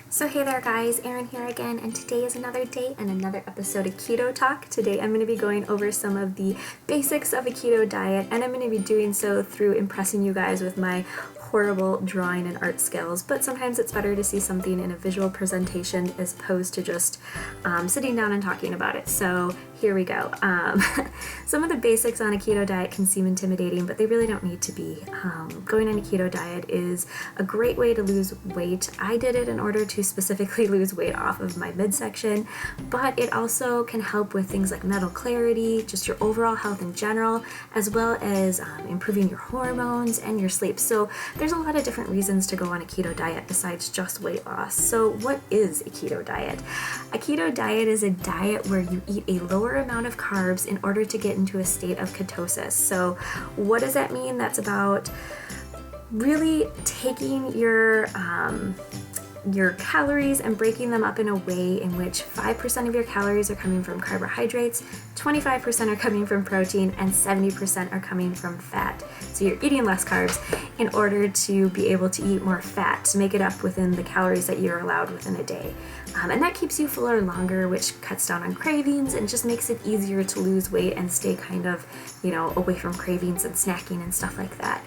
So hey there guys, Erin here again, and today is another day and another episode of Keto Talk. Today I'm going to be going over some of the basics of a keto diet, and I'm going to be doing so through impressing you guys with my horrible drawing and art skills, but sometimes it's better to see something in a visual presentation as opposed to just sitting down and talking about it. So here we go. Some of the basics on a keto diet can seem intimidating, but they really don't need to be. Going on a keto diet is a great way to lose weight. I did it in order to specifically lose weight off of my midsection, but it also can help with things like mental clarity, just your overall health in general, as well as improving your hormones and your sleep. So there's a lot of different reasons to go on a keto diet besides just weight loss. So what is a keto diet? A keto diet is a diet where you eat a lower amount of carbs in order to get into a state of ketosis. So what does that mean? That's about really taking your calories and breaking them up in a way in which 5% of your calories are coming from carbohydrates, 25% are coming from protein, and 70% are coming from fat. So you're eating less carbs in order to be able to eat more fat to make it up within the calories that you're allowed within a day. And that keeps you fuller longer, which cuts down on cravings and just makes it easier to lose weight and stay kind of, away from cravings and snacking and stuff like that.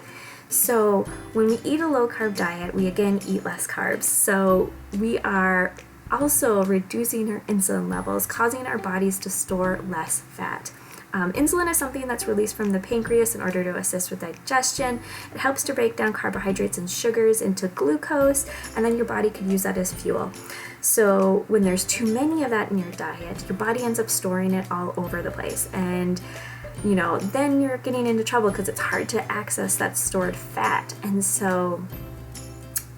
So when we eat a low carb diet, we again eat less carbs. So we are also reducing our insulin levels, causing our bodies to store less fat. Insulin is something that's released from the pancreas in order to assist with digestion. It helps to break down carbohydrates and sugars into glucose, and then your body can use that as fuel. So when there's too many of that in your diet, your body ends up storing it all over the place. And then you're getting into trouble because it's hard to access that stored fat. And so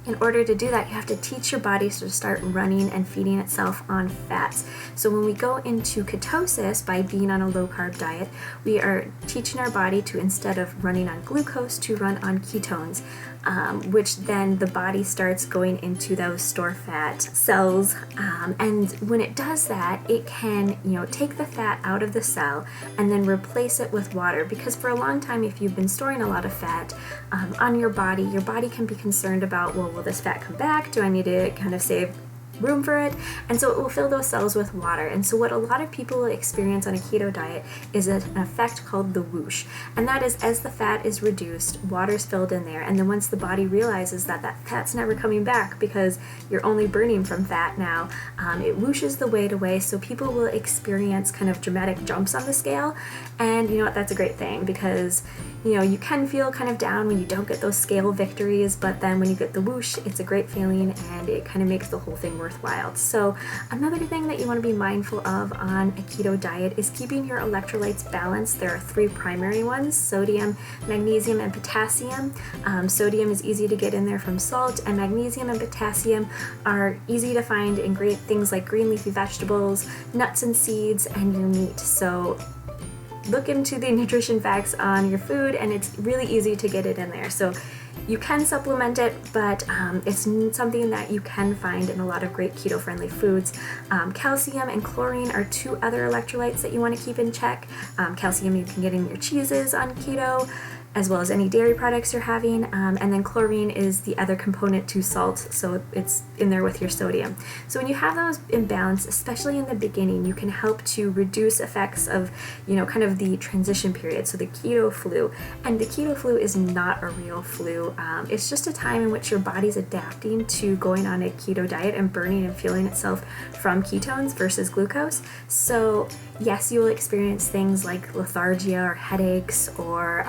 in order to do that, you have to teach your body to start running and feeding itself on fats. So when we go into ketosis by being on a low carb diet, we are teaching our body to, instead of running on glucose, to run on ketones, which then the body starts going into those store fat cells. And when it does that, it can, take the fat out of the cell and then replace it with water. Because for a long time, if you've been storing a lot of fat on your body can be concerned about, well, will this fat come back? Do I need to kind of save room for it? And so it will fill those cells with water. And so what a lot of people experience on a keto diet is an effect called the whoosh. And that is, as the fat is reduced, water's filled in there. And then once the body realizes that that fat's never coming back because you're only burning from fat now, it whooshes the weight away. So people will experience kind of dramatic jumps on the scale. And you know what? That's a great thing because you can feel kind of down when you don't get those scale victories, but then when you get the whoosh, it's a great feeling and it kind of makes the whole thing worthwhile. So another thing that you want to be mindful of on a keto diet is keeping your electrolytes balanced. There are 3 primary ones: sodium, magnesium, and potassium. Sodium is easy to get in there from salt, and magnesium and potassium are easy to find in great things like green leafy vegetables, nuts and seeds, and your meat. So look into the nutrition facts on your food, and it's really easy to get it in there. So you can supplement it, but it's something that you can find in a lot of great keto-friendly foods. Calcium and chlorine are 2 other electrolytes that you want to keep in check. Calcium you can get in your cheeses on keto, as well as any dairy products you're having, and then chlorine is the other component to salt, so it's in there with your sodium. So when you have those in balance, especially in the beginning, you can help to reduce effects of, kind of the transition period, so the keto flu. And the keto flu is not a real flu. It's just a time in which your body's adapting to going on a keto diet and burning and fueling itself from ketones versus glucose. So yes, you will experience things like lethargia or headaches or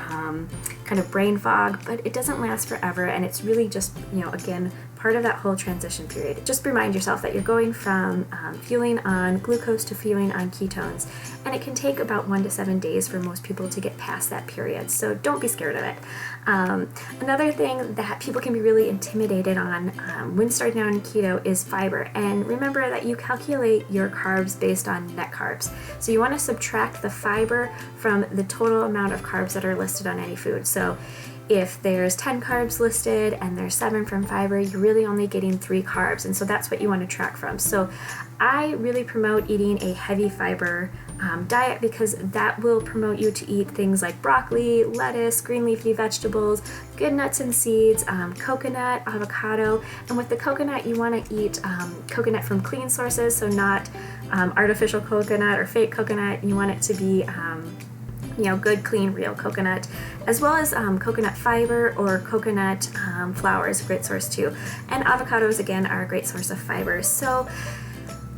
kind of brain fog, but it doesn't last forever, and it's really just, again, part of that whole transition period. Just remind yourself that you're going from fueling on glucose to fueling on ketones, and it can take about 1 to 7 days for most people to get past that period, so don't be scared of it. Another thing that people can be really intimidated on when starting out on keto is fiber, and remember that you calculate your carbs based on net carbs. So you want to subtract the fiber from the total amount of carbs that are listed on any food. So if there's 10 carbs listed and there's 7 from fiber, you're really only getting 3 carbs, and so that's what you want to track from. So I really promote eating a heavy fiber diet because that will promote you to eat things like broccoli, lettuce, green leafy vegetables, good nuts and seeds, coconut, avocado, and with the coconut you want to eat coconut from clean sources, so not artificial coconut or fake coconut. You want it to be good, clean, real coconut, as well as coconut fiber or coconut flour is a great source too. And avocados, again, are a great source of fiber. So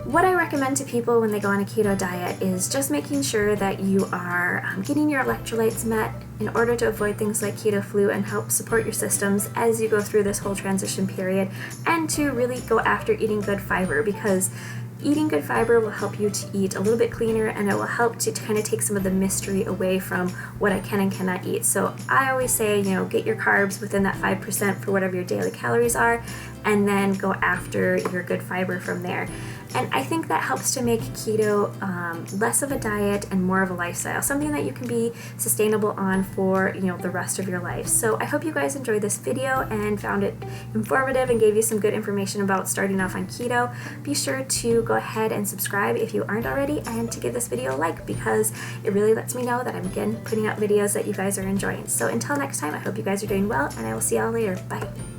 what I recommend to people when they go on a keto diet is just making sure that you are getting your electrolytes met in order to avoid things like keto flu and help support your systems as you go through this whole transition period, and to really go after eating good fiber, because eating good fiber will help you to eat a little bit cleaner, and it will help to kind of take some of the mystery away from what I can and cannot eat. So I always say, get your carbs within that 5% for whatever your daily calories are, and then go after your good fiber from there. And I think that helps to make keto less of a diet and more of a lifestyle, something that you can be sustainable on for the rest of your life. So I hope you guys enjoyed this video and found it informative and gave you some good information about starting off on keto. Be sure to go ahead and subscribe if you aren't already, and to give this video a like, because it really lets me know that I'm again putting out videos that you guys are enjoying. So until next time, I hope you guys are doing well, and I will see y'all later. Bye.